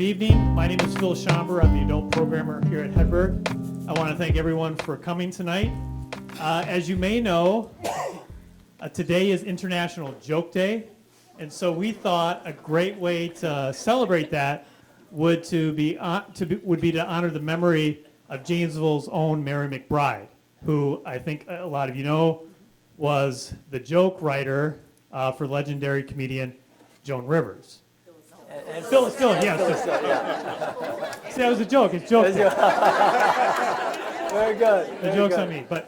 evening. My name is Phil Schomber. I'm the adult programmer here at Hedberg. I want to thank everyone for coming tonight. As you may know, today is International Joke Day, and so we thought a great way to celebrate that would be to honor the memory of Janesville's own Mary McBride, who I think a lot of you know was the joke writer for legendary comedian Joan Rivers. And Phyllis Diller, yes. See, that was a joke. It's joke. Very good. The joke's on me. But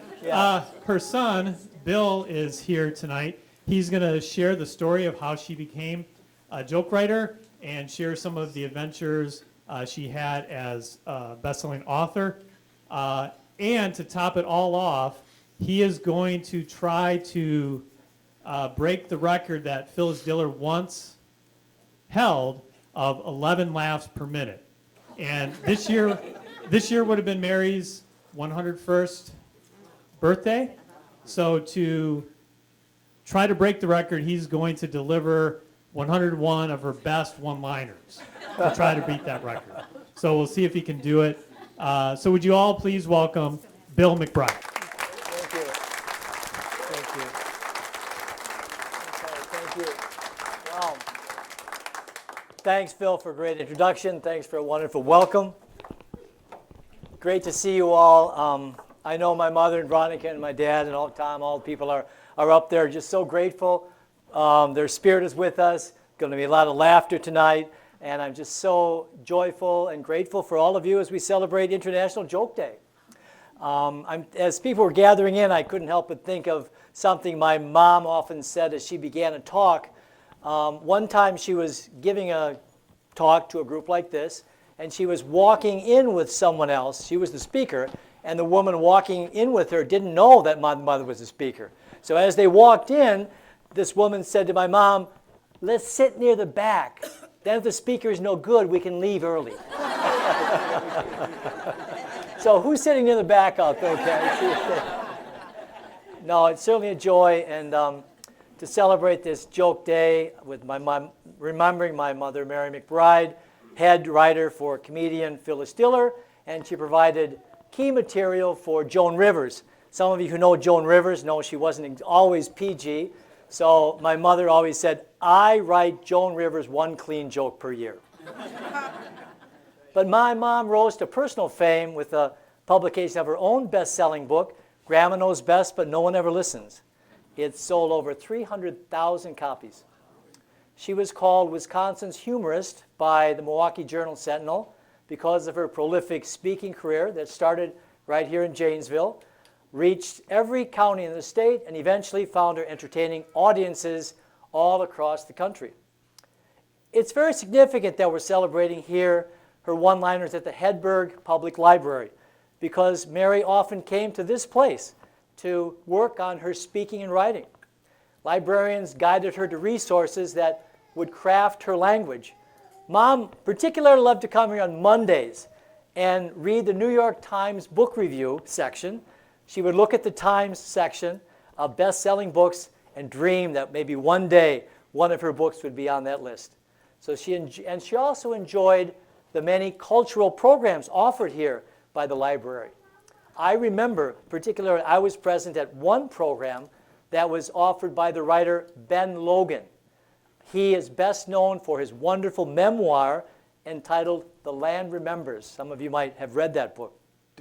her son, Bill, is here tonight. He's going to share the story of how she became a joke writer and share some of the adventures she had as a best-selling author. And to top it all off, he is going to try to break the record that Phyllis Diller once held of 11 laughs per minute. And this year would have been Mary's 101st birthday. So to try to break the record, he's going to deliver 101 of her best one-liners to try to beat that record. So we'll see if he can do it. So would you all please welcome Bill McBride. Thank you. Thank you. Wow. Thanks, Phil, for a great introduction. Thanks for a wonderful welcome. Great to see you all. I know my mother and Veronica and my dad and all the people are up there. Just so grateful. Their spirit is with us. Going to be a lot of laughter tonight. And I'm just so joyful and grateful for all of you as we celebrate International Joke Day. As people were gathering in, I couldn't help but think of something my mom often said as she began a talk. One time she was giving a talk to a group like this, and she was walking in with someone else. She was the speaker, and the woman walking in with her didn't know that my mother was the speaker. So as they walked in, this woman said to my mom, "Let's sit near the back. Then if the speaker is no good, we can leave early." So who's sitting near the back out there? Okay. No, it's certainly a joy, and to celebrate this joke day with my mom, remembering my mother, Mary McBride, head writer for comedian Phyllis Diller, and she provided key material for Joan Rivers. Some of you who know Joan Rivers know she wasn't always PG, so my mother always said, "I write Joan Rivers one clean joke per year." But my mom rose to personal fame with the publication of her own best-selling book, Grandma Knows Best, But No One Ever Listens. It sold over 300,000 copies. She was called Wisconsin's humorist by the Milwaukee Journal-Sentinel because of her prolific speaking career that started right here in Janesville, reached every county in the state, and eventually found her entertaining audiences all across the country. It's very significant that we're celebrating here her one-liners at the Hedberg Public Library because Mary often came to this place to work on her speaking and writing. Librarians guided her to resources that would craft her language. Mom particularly loved to come here on Mondays and read the New York Times book review section. She would look at the Times section of best-selling books and dream that maybe one day one of her books would be on that list. So she also enjoyed the many cultural programs offered here by the library. I remember, particularly, I was present at one program that was offered by the writer Ben Logan. He is best known for his wonderful memoir entitled The Land Remembers. Some of you might have read that book.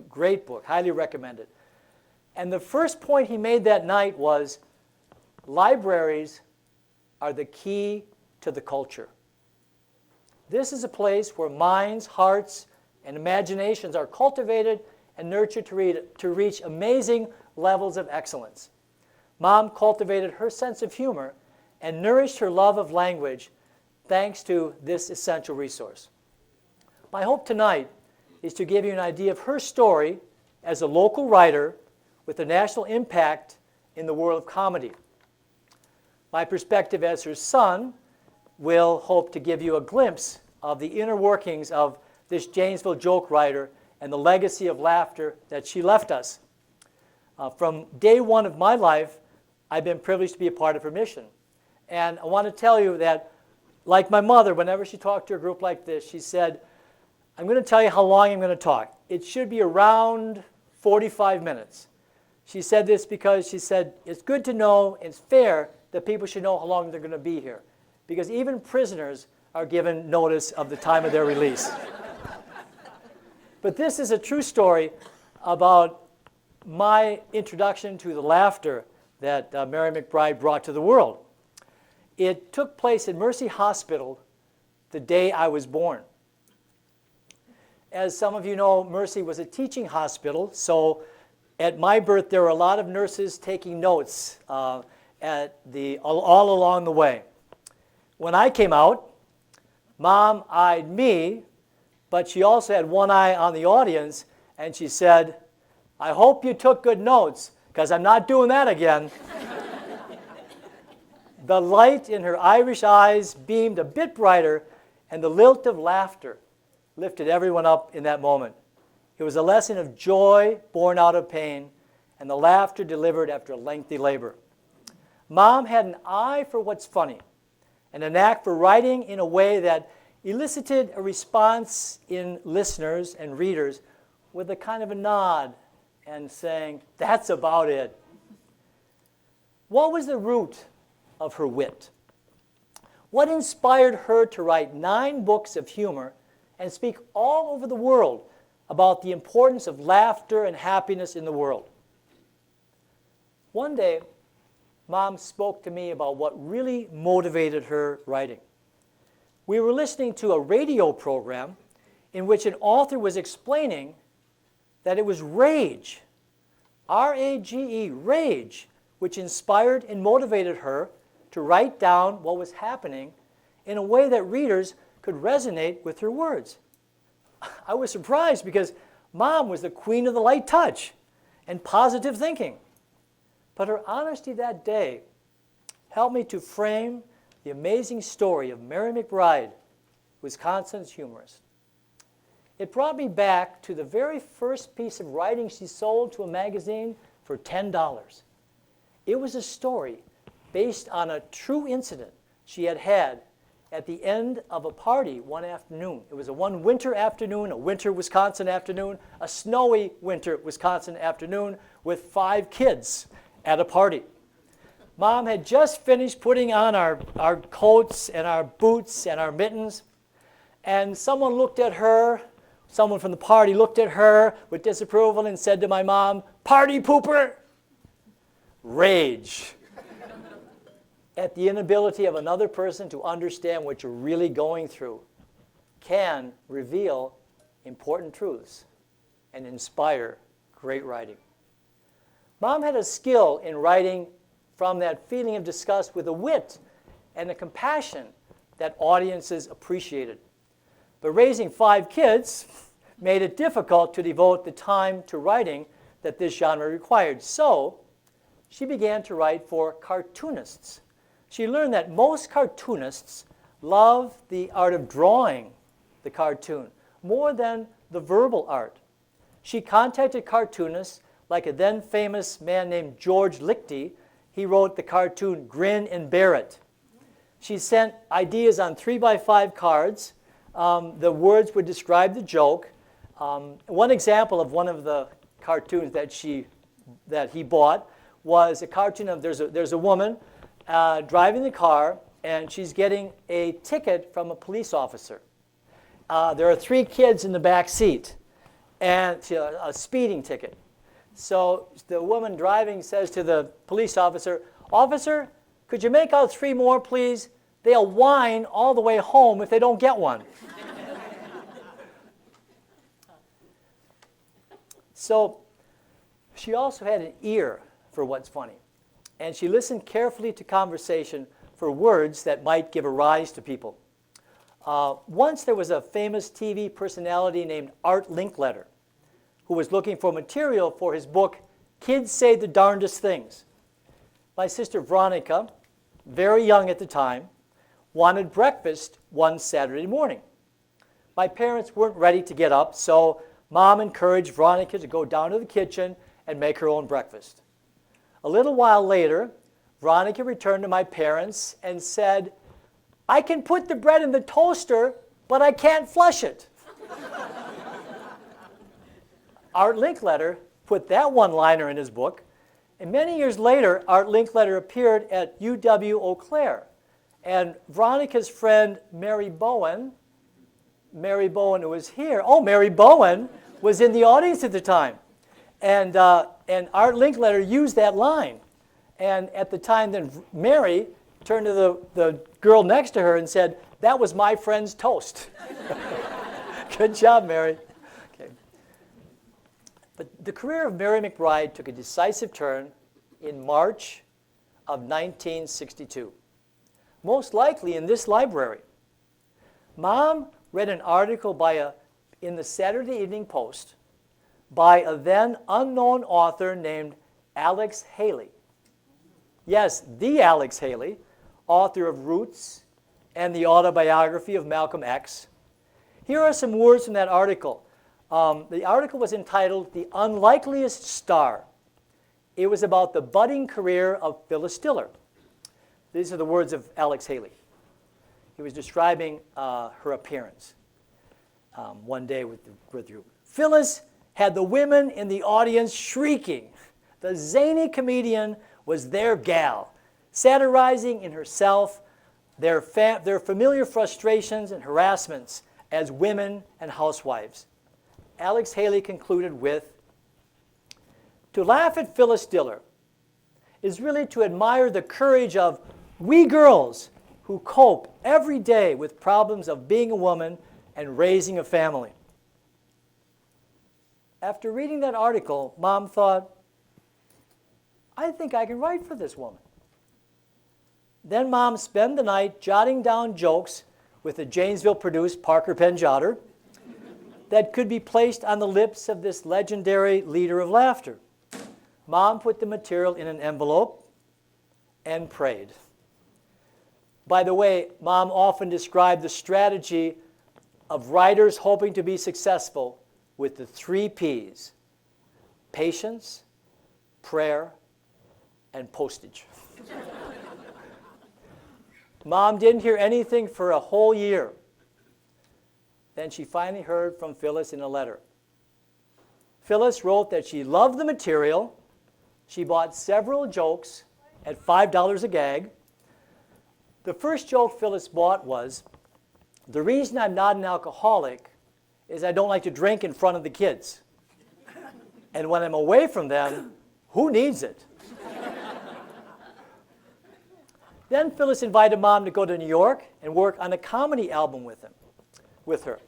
Great book, highly recommended. And the first point he made that night was, libraries are the key to the culture. This is a place where minds, hearts, and imaginations are cultivated and nurtured to reach amazing levels of excellence. Mom cultivated her sense of humor and nourished her love of language thanks to this essential resource. My hope tonight is to give you an idea of her story as a local writer with a national impact in the world of comedy. My perspective as her son will hope to give you a glimpse of the inner workings of this Janesville joke writer and the legacy of laughter that she left us. From day one of my life, I've been privileged to be a part of her mission. And I want to tell you that, like my mother, whenever she talked to a group like this, she said, I'm going to tell you how long I'm going to talk. It should be around 45 minutes. She said this because she said, it's good to know, it's fair that people should know how long they're going to be here. Because even prisoners are given notice of the time of their release. But this is a true story about my introduction to the laughter that Mary McBride brought to the world. It took place in Mercy Hospital the day I was born. As some of you know, Mercy was a teaching hospital, so at my birth there were a lot of nurses taking notes all along the way. When I came out, Mom eyed me, but she also had one eye on the audience, and she said, I hope you took good notes, because I'm not doing that again. The light in her Irish eyes beamed a bit brighter, and the lilt of laughter lifted everyone up in that moment. It was a lesson of joy born out of pain, and the laughter delivered after a lengthy labor. Mom had an eye for what's funny, and a knack for writing in a way that elicited a response in listeners and readers with a kind of a nod and saying, that's about it. What was the root of her wit? What inspired her to write 9 books of humor and speak all over the world about the importance of laughter and happiness in the world? One day, Mom spoke to me about what really motivated her writing. We were listening to a radio program in which an author was explaining that it was rage, R-A-G-E, rage, which inspired and motivated her to write down what was happening in a way that readers could resonate with her words. I was surprised because Mom was the queen of the light touch and positive thinking. But her honesty that day helped me to frame the amazing story of Mary McBride, Wisconsin's humorist. It brought me back to the very first piece of writing she sold to a magazine for $10. It was a story based on a true incident she had had at the end of a party one afternoon. It was one winter afternoon, a winter Wisconsin afternoon, a snowy winter Wisconsin afternoon with 5 kids at a party. Mom had just finished putting on our coats and our boots and our mittens, and someone looked at her, someone from the party looked at her with disapproval and said to my mom, "Party pooper!" Rage at the inability of another person to understand what you're really going through can reveal important truths and inspire great writing. Mom had a skill in writing from that feeling of disgust with a wit and a compassion that audiences appreciated. But raising 5 kids made it difficult to devote the time to writing that this genre required. So she began to write for cartoonists. She learned that most cartoonists love the art of drawing the cartoon more than the verbal art. She contacted cartoonists like a then famous man named George Lichty. He wrote the cartoon Grin and Bear It. She sent ideas on 3x5 cards. The words would describe the joke. One example of one of the cartoons that he bought was a cartoon of there's a woman driving the car, and she's getting a ticket from a police officer. There are 3 kids in the back seat, and a speeding ticket. So the woman driving says to the police officer, "Officer, could you make out 3 more, please? They'll whine all the way home if they don't get one." So she also had an ear for what's funny, and she listened carefully to conversation for words that might give a rise to people. Once there was a famous TV personality named Art Linkletter who was looking for material for his book, Kids Say the Darndest Things. My sister Veronica, very young at the time, wanted breakfast one Saturday morning. My parents weren't ready to get up, so Mom encouraged Veronica to go down to the kitchen and make her own breakfast. A little while later, Veronica returned to my parents and said, "I can put the bread in the toaster, but I can't flush it." Art Linkletter put that one-liner in his book, and many years later, Art Linkletter appeared at UW-Eau Claire. And Veronica's friend, Mary Bowen, who was here, Mary Bowen was in the audience at the time. And Art Linkletter used that line. And at the time, then Mary turned to the girl next to her and said, "That was my friend's toast." Good job, Mary. Okay. But the career of Mary McBride took a decisive turn in March of 1962, most likely in this library. Mom read an article in the Saturday Evening Post by a then unknown author named Alex Haley. Yes, the Alex Haley, author of Roots and the autobiography of Malcolm X. Here are some words from that article. The article was entitled "The Unlikeliest Star." It was about the budding career of Phyllis Diller. These are the words of Alex Haley. He was describing her appearance one day with you. Phyllis had the women in the audience shrieking. The zany comedian was their gal, satirizing in herself their familiar frustrations and harassments as women and housewives. Alex Haley concluded with, "To laugh at Phyllis Diller is really to admire the courage of we girls who cope every day with problems of being a woman and raising a family." After reading that article, Mom thought, I think I can write for this woman. Then Mom spent the night jotting down jokes with a Janesville-produced Parker pen jotter that could be placed on the lips of this legendary leader of laughter. Mom put the material in an envelope and prayed. By the way, Mom often described the strategy of writers hoping to be successful with the 3 Ps: patience, prayer, and postage. Mom didn't hear anything for a whole year. Then she finally heard from Phyllis in a letter. Phyllis wrote that she loved the material. She bought several jokes at $5 a gag. The first joke Phyllis bought was, "The reason I'm not an alcoholic is I don't like to drink in front of the kids. And when I'm away from them, who needs it?" Then Phyllis invited Mom to go to New York and work on a comedy album with her.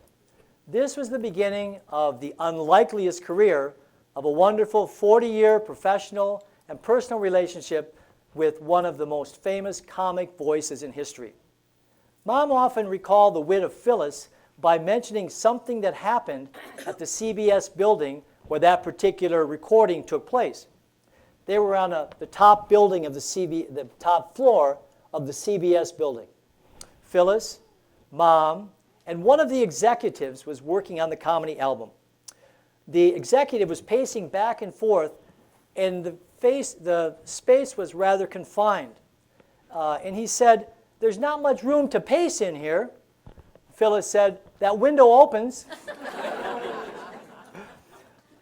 This was the beginning of the unlikeliest career of a wonderful 40-year professional and personal relationship with one of the most famous comic voices in history. Mom often recalled the wit of Phyllis by mentioning something that happened at the CBS building where that particular recording took place. They were on the top building of the top floor of the CBS building. Phyllis, Mom, and one of the executives was working on the comedy album. The executive was pacing back and forth, and the space was rather confined. And he said, "There's not much room to pace in here." Phyllis said, "That window opens."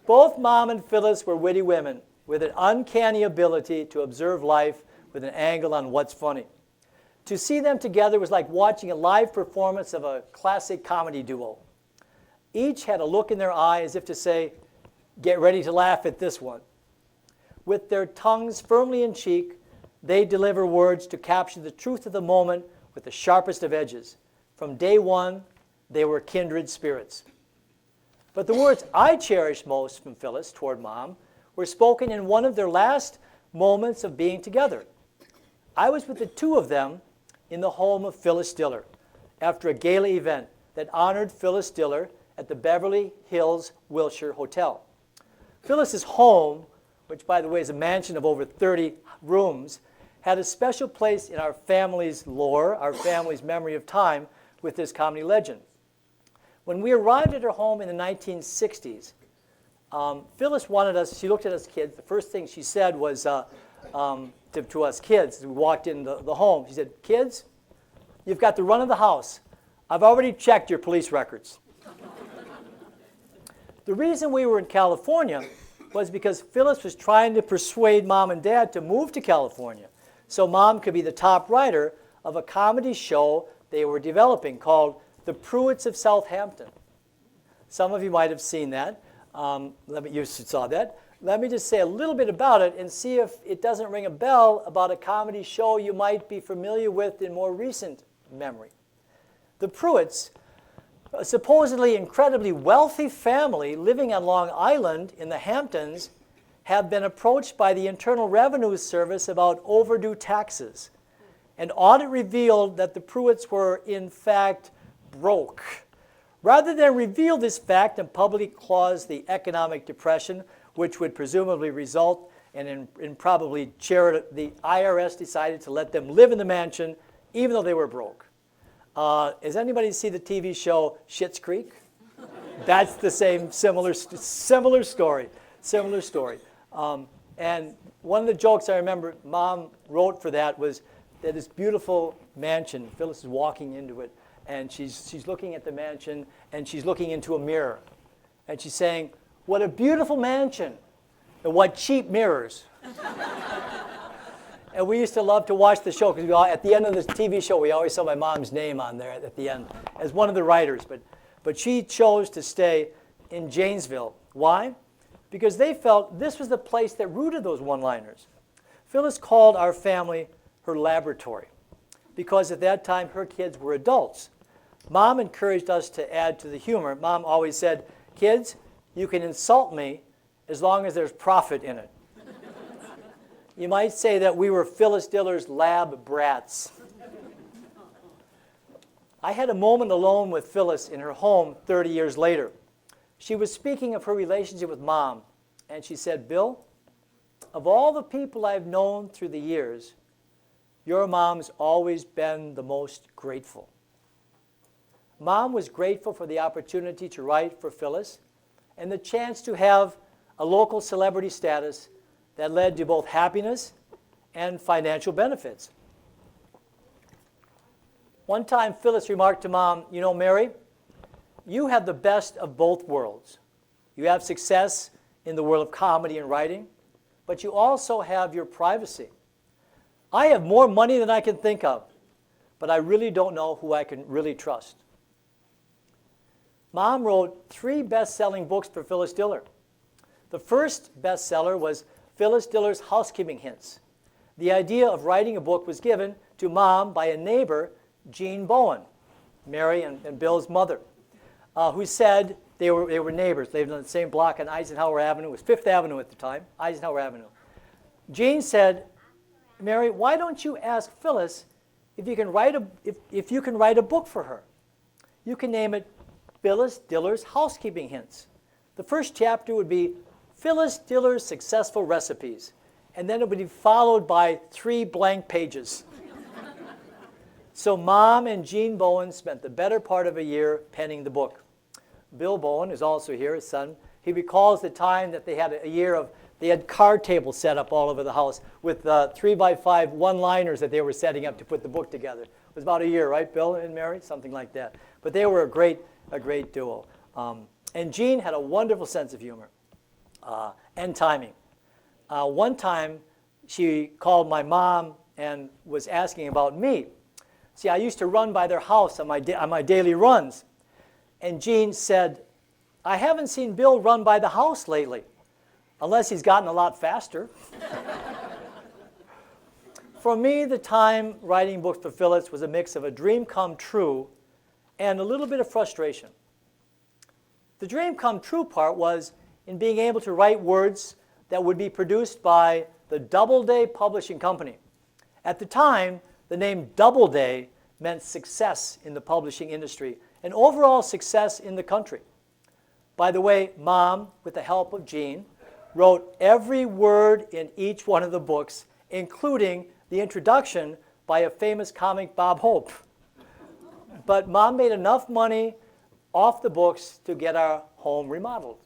Both Mom and Phyllis were witty women with an uncanny ability to observe life with an angle on what's funny. To see them together was like watching a live performance of a classic comedy duo. Each had a look in their eye as if to say, "Get ready to laugh at this one." With their tongues firmly in cheek, they deliver words to capture the truth of the moment with the sharpest of edges. From day one, they were kindred spirits. But the words I cherished most from Phyllis toward Mom were spoken in one of their last moments of being together. I was with the two of them in the home of Phyllis Diller after a gala event that honored Phyllis Diller at the Beverly Hills Wilshire Hotel. Phyllis's home, which by the way is a mansion of over 30 rooms, had a special place in our family's lore, our family's memory of time with this comedy legend. When we arrived at her home in the 1960s, Phyllis wanted us, she looked at us kids, the first thing she said was to us kids as we walked in the home, she said, "Kids, you've got the run of the house. I've already checked your police records." The reason we were in California was because Phyllis was trying to persuade Mom and Dad to move to California so Mom could be the top writer of a comedy show they were developing called The Pruitts of Southampton. Some of you might have seen that. You saw that. Let me just say a little bit about it and see if it doesn't ring a bell about a comedy show you might be familiar with in more recent memory. The Pruitts, a supposedly incredibly wealthy family living on Long Island in the Hamptons, have been approached by the Internal Revenue Service about overdue taxes. An audit revealed that the Pruitts were, in fact, broke. Rather than reveal this fact and publicly cause the economic depression, which would presumably result in probably the IRS decided to let them live in the mansion even though they were broke. Has anybody seen the TV show Schitt's Creek? That's the same similar story. And one of the jokes I remember Mom wrote for that was that this beautiful mansion, Phyllis is walking into it, and she's looking at the mansion, and she's looking into a mirror. And she's saying, "What a beautiful mansion, and what cheap mirrors." And we used to love to watch the show, because at the end of the TV show, we always saw my mom's name on there at the end as one of the writers. But she chose to stay in Janesville. Why? Because they felt this was the place that rooted those one-liners. Phyllis called our family her laboratory, because at that time her kids were adults. Mom encouraged us to add to the humor. Mom always said, "Kids, you can insult me as long as there's profit in it." You might say that we were Phyllis Diller's lab brats. I had a moment alone with Phyllis in her home 30 years later. She was speaking of her relationship with Mom, and she said, "Bill, of all the people I've known through the years, your mom's always been the most grateful." Mom was grateful for the opportunity to write for Phyllis and the chance to have a local celebrity status that led to both happiness and financial benefits. One time, Phyllis remarked to Mom, "You know, Mary, you have the best of both worlds. You have success in the world of comedy and writing, but you also have your privacy. I have more money than I can think of, but I really don't know who I can really trust." Mom wrote 3 best-selling books for Phyllis Diller. The first bestseller was Phyllis Diller's Housekeeping Hints. The idea of writing a book was given to Mom by a neighbor, Jean Bowen, Mary and Bill's mother, who said they were neighbors. They lived on the same block on Eisenhower Avenue. It was 5th Avenue at the time, Eisenhower Avenue. Jean said, "Mary, why don't you ask Phyllis if you can write a book for her? You can name it Phyllis Diller's Housekeeping Hints. The first chapter would be Phyllis Diller's Successful Recipes, and then it would be followed by 3 blank pages." So Mom and Jean Bowen spent the better part of a year penning the book. Bill Bowen is also here, his son. He recalls the time that they had they had card tables set up all over the house with 3x5 one-liners that they were setting up to put the book together. It was about a year, right, Bill and Mary? Something like that. But they were a great duo. And Jean had a wonderful sense of humor and timing. One time, she called my mom and was asking about me. See, I used to run by their house on my daily runs. And Jean said, "I haven't seen Bill run by the house lately, unless he's gotten a lot faster." For me, the time writing books for Phyllis was a mix of a dream come true and a little bit of frustration. The dream come true part was in being able to write words that would be produced by the Doubleday Publishing Company. At the time, the name Doubleday meant success in the publishing industry and overall success in the country. By the way, Mom, with the help of Jean, wrote every word in each one of the books, including the introduction by a famous comic, Bob Hope. But Mom made enough money off the books to get our home remodeled.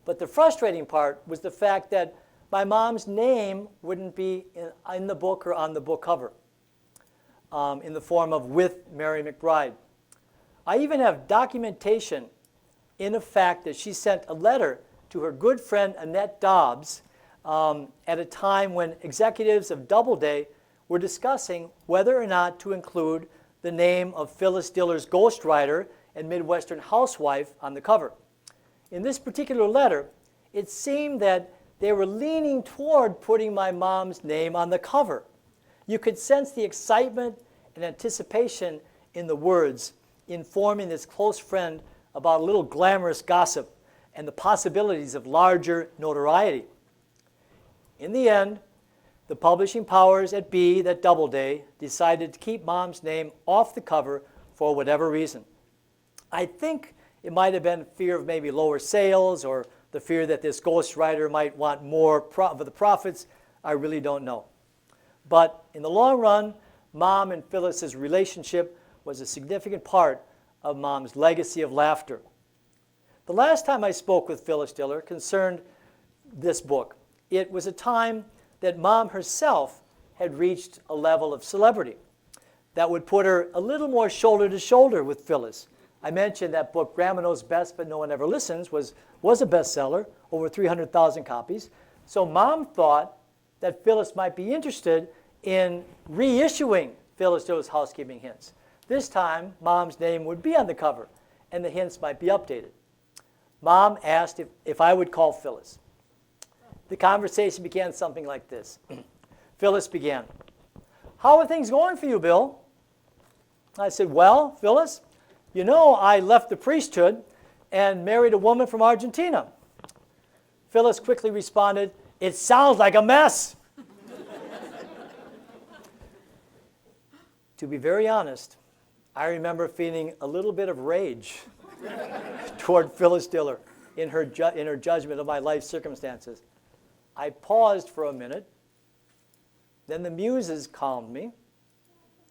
But the frustrating part was the fact that my mom's name wouldn't be in the book or on the book cover in the form of "With Mary McBride." I even have documentation in the fact that she sent a letter to her good friend Annette Dobbs at a time when executives of Doubleday were discussing whether or not to include the name of Phyllis Diller's ghostwriter and Midwestern housewife on the cover. In this particular letter, it seemed that they were leaning toward putting my mom's name on the cover. You could sense the excitement and anticipation in the words, informing this close friend about a little glamorous gossip and the possibilities of larger notoriety. In the end, the publishing powers at B, that Doubleday, decided to keep Mom's name off the cover for whatever reason. I think it might have been fear of maybe lower sales or the fear that this ghostwriter might want more of the profits. I really don't know. But in the long run, Mom and Phyllis's relationship was a significant part of Mom's legacy of laughter. The last time I spoke with Phyllis Diller concerned this book. It was a time that Mom herself had reached a level of celebrity that would put her a little more shoulder to shoulder with Phyllis. I mentioned that book, Grandma Knows Best, But No One Ever Listens, was a bestseller, over 300,000 copies. So Mom thought that Phyllis might be interested in reissuing Phyllis Diller's Housekeeping Hints. This time, Mom's name would be on the cover, and the hints might be updated. Mom asked if I would call Phyllis. The conversation began something like this. Phyllis began, "How are things going for you, Bill?" I said, "Well, Phyllis, you know I left the priesthood and married a woman from Argentina." Phyllis quickly responded, "It sounds like a mess." To be very honest, I remember feeling a little bit of rage toward Phyllis Diller in her judgment of my life circumstances. I paused for a minute, then the muses calmed me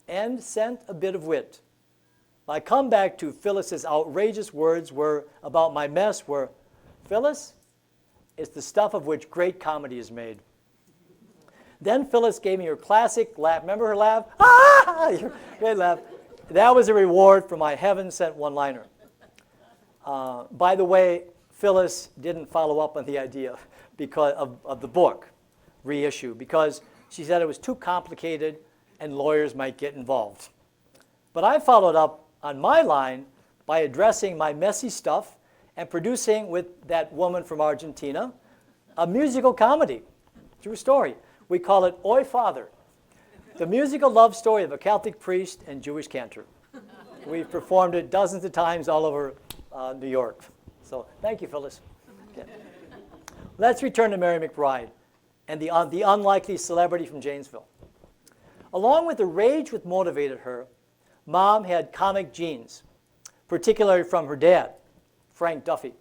and sent a bit of wit. My comeback to Phyllis's outrageous words about my mess were, "Phyllis, it's the stuff of which great comedy is made." Then Phyllis gave me her classic laugh. Remember her laugh? Ah! Great laugh. That was a reward for my heaven-sent one-liner. By the way, Phyllis didn't follow up on the idea because of the book reissue, because she said it was too complicated and lawyers might get involved. But I followed up on my line by addressing my messy stuff and producing with that woman from Argentina a musical comedy. True story. We call it Oi Father, the musical love story of a Catholic priest and Jewish cantor. We've performed it dozens of times all over New York. So thank you, Phyllis. Okay. Let's return to Mary McBride and the unlikely celebrity from Janesville. Along with the rage which motivated her, Mom had comic genes, particularly from her dad, Frank Duffy.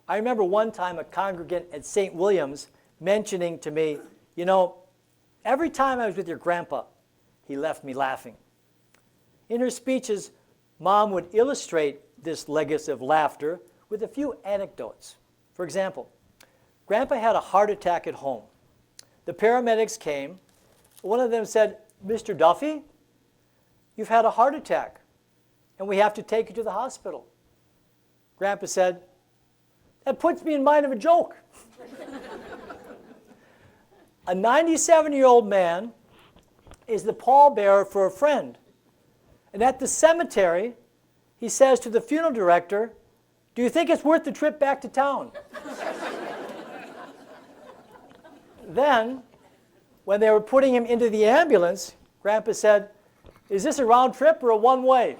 I remember one time a congregant at St. William's mentioning to me, "You know, every time I was with your grandpa, he left me laughing." In her speeches, Mom would illustrate this legacy of laughter with a few anecdotes. For example, Grandpa had a heart attack at home. The paramedics came. One of them said, "Mr. Duffy, you've had a heart attack, and we have to take you to the hospital." Grandpa said, "That puts me in mind of a joke." A 97-year-old man is the pallbearer for a friend. And at the cemetery, he says to the funeral director, "Do you think it's worth the trip back to town?" Then, when they were putting him into the ambulance, Grandpa said, "Is this a round trip or a one-way?"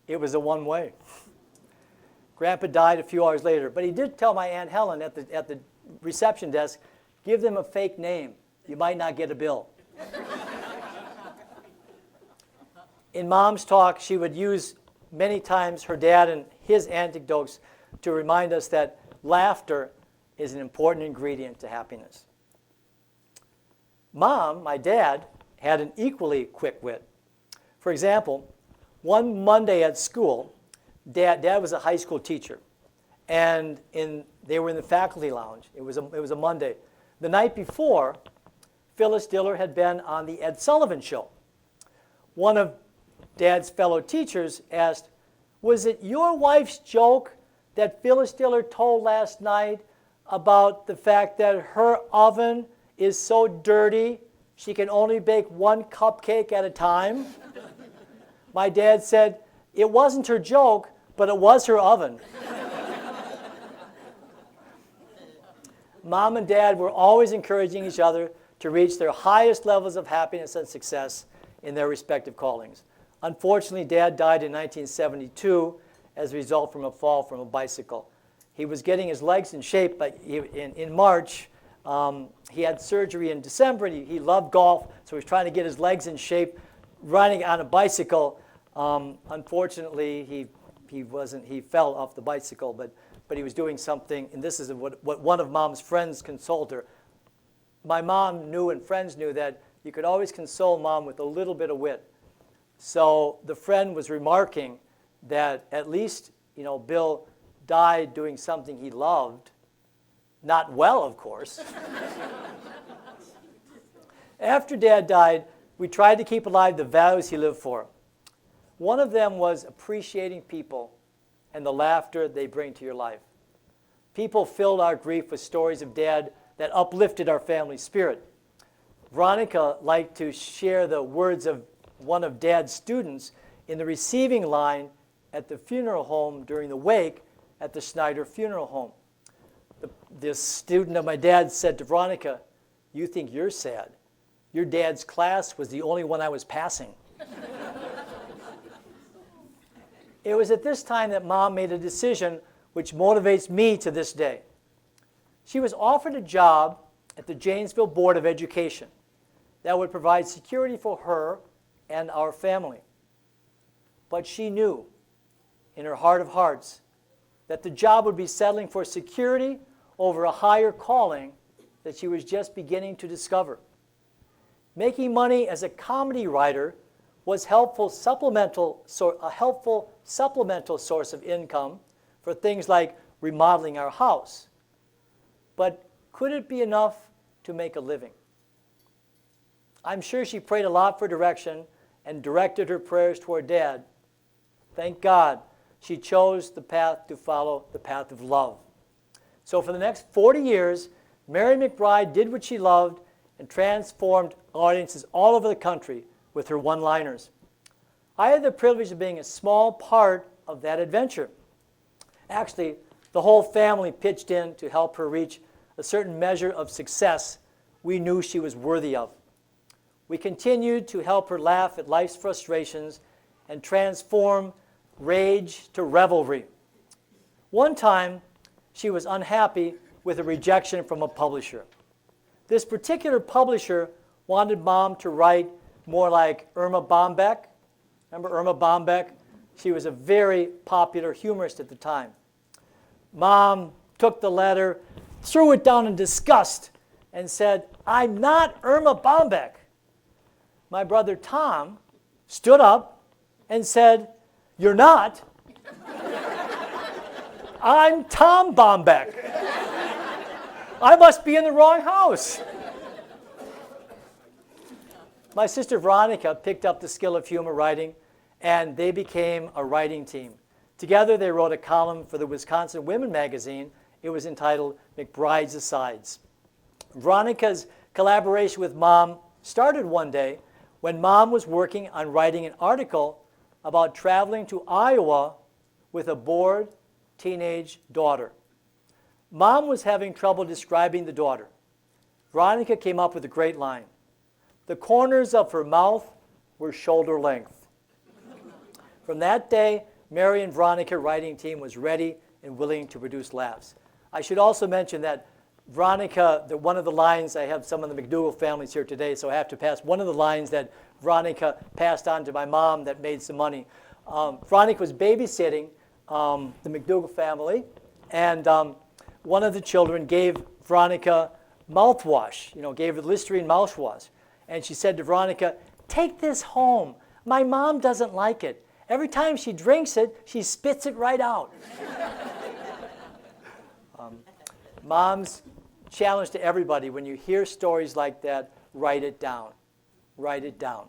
It was a one-way. Grandpa died a few hours later, but he did tell my Aunt Helen at the reception desk, "Give them a fake name. You might not get a bill." In Mom's talk, she would use many times her dad and his anecdotes to remind us that laughter is an important ingredient to happiness. Mom, my dad, had an equally quick wit. For example, one Monday at school, Dad was a high school teacher, and they were in the faculty lounge. It was a Monday. The night before, Phyllis Diller had been on the Ed Sullivan Show. One of Dad's fellow teachers asked, Was it your wife's joke that Phyllis Diller told last night about the fact that her oven is so dirty she can only bake one cupcake at a time? My dad said, it wasn't her joke, but it was her oven. Mom and Dad were always encouraging each other to reach their highest levels of happiness and success in their respective callings. Unfortunately, Dad died in 1972 as a result from a fall from a bicycle. He was getting his legs in shape, but in March, he had surgery in December, and he loved golf, so he was trying to get his legs in shape, riding on a bicycle. Unfortunately, he fell off the bicycle, but he was doing something, and this is what one of Mom's friends consoled her. My mom knew and friends knew that you could always console Mom with a little bit of wit. So the friend was remarking that at least, Bill died doing something he loved. Not well, of course. After Dad died, we tried to keep alive the values he lived for. One of them was appreciating people and the laughter they bring to your life. People filled our grief with stories of Dad that uplifted our family spirit. Veronica liked to share the words of one of Dad's students in the receiving line at the funeral home during the wake at the Snyder Funeral Home. This student of my dad said to Veronica, "You think you're sad. Your dad's class was the only one I was passing." It was at this time that Mom made a decision which motivates me to this day. She was offered a job at the Janesville Board of Education that would provide security for her and our family. But she knew, in her heart of hearts, that the job would be settling for security over a higher calling that she was just beginning to discover. Making money as a comedy writer was a helpful supplemental source of income for things like remodeling our house. But could it be enough to make a living? I'm sure she prayed a lot for direction and directed her prayers toward Dad. Thank God she chose the path to follow, the path of love. So for the next 40 years, Mary McBride did what she loved and transformed audiences all over the country with her one-liners. I had the privilege of being a small part of that adventure. Actually, the whole family pitched in to help her reach a certain measure of success we knew she was worthy of. We continued to help her laugh at life's frustrations and transform rage to revelry. One time, she was unhappy with a rejection from a publisher. This particular publisher wanted Mom to write more like Irma Bombeck. Remember Irma Bombeck? She was a very popular humorist at the time. Mom took the letter, threw it down in disgust, and said, "I'm not Irma Bombeck." My brother Tom stood up and said, "You're not. I'm Tom Bombeck. I must be in the wrong house." My sister Veronica picked up the skill of humor writing, and they became a writing team. Together, they wrote a column for the Wisconsin Women magazine. It was entitled McBride's Asides. Veronica's collaboration with Mom started one day when Mom was working on writing an article about traveling to Iowa with a bored teenage daughter. Mom was having trouble describing the daughter. Veronica came up with a great line. The corners of her mouth were shoulder length. From that day, Mary and Veronica writing team was ready and willing to produce laughs. I should also mention that Veronica, one of the lines, I have some of the McDougall families here today, so I have to pass one of the lines that Veronica passed on to my mom that made some money. Veronica was babysitting the McDougall family, and one of the children gave Veronica mouthwash, gave her Listerine mouthwash. And she said to Veronica, "Take this home. My mom doesn't like it. Every time she drinks it, she spits it right out." Mom's challenge to everybody, when you hear stories like that, write it down. Write it down.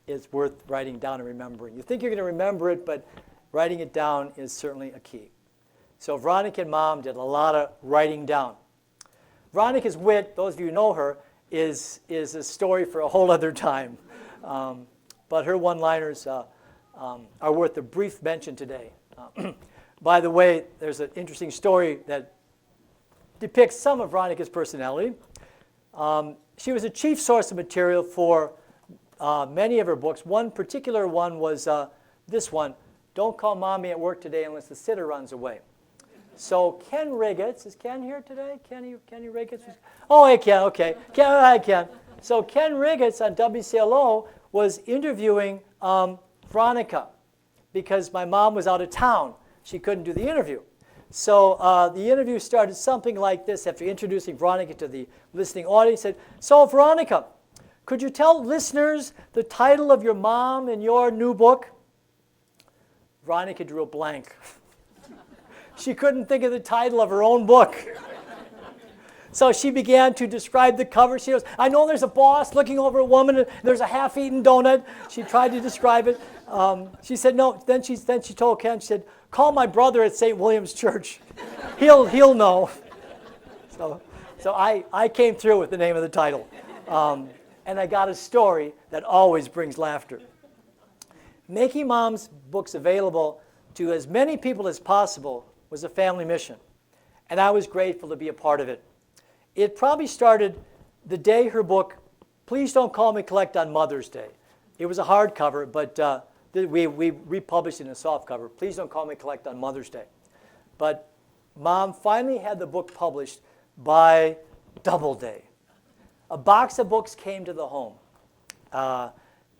It's worth writing down and remembering. You think you're going to remember it, but writing it down is certainly a key. So Veronica and Mom did a lot of writing down. Veronica's wit, those of you who know her, is a story for a whole other time. But her one-liners are worth a brief mention today. By the way, there's an interesting story that depicts some of Veronica's personality. She was a chief source of material for many of her books. One particular one was this one, Don't Call Mommy at Work Today Unless the Sitter Runs Away. So Ken Riggets, is Ken here today? Kenny Riggets? Oh, hey, Ken, okay. Hi, Ken. So Ken Riggets on WCLO was interviewing Veronica because my mom was out of town. She couldn't do the interview. So the interview started something like this after introducing Veronica to the listening audience. He said, so Veronica, could you tell listeners the title of your mom and your new book? Veronica drew a blank. She couldn't think of the title of her own book. So she began to describe the cover. She goes, I know there's a boss looking over a woman, and there's a half-eaten donut. She tried to describe it. She said, no. Then she told Ken, she said, call my brother at St. William's Church. He'll know. So I came through with the name of the title. And I got a story that always brings laughter. Making Mom's books available to as many people as possible was a family mission, and I was grateful to be a part of it. It probably started the day her book, Please Don't Call Me Collect, on Mother's Day. It was a hardcover, but we republished it in a softcover. Please Don't Call Me Collect on Mother's Day. But Mom finally had the book published by Doubleday. A box of books came to the home.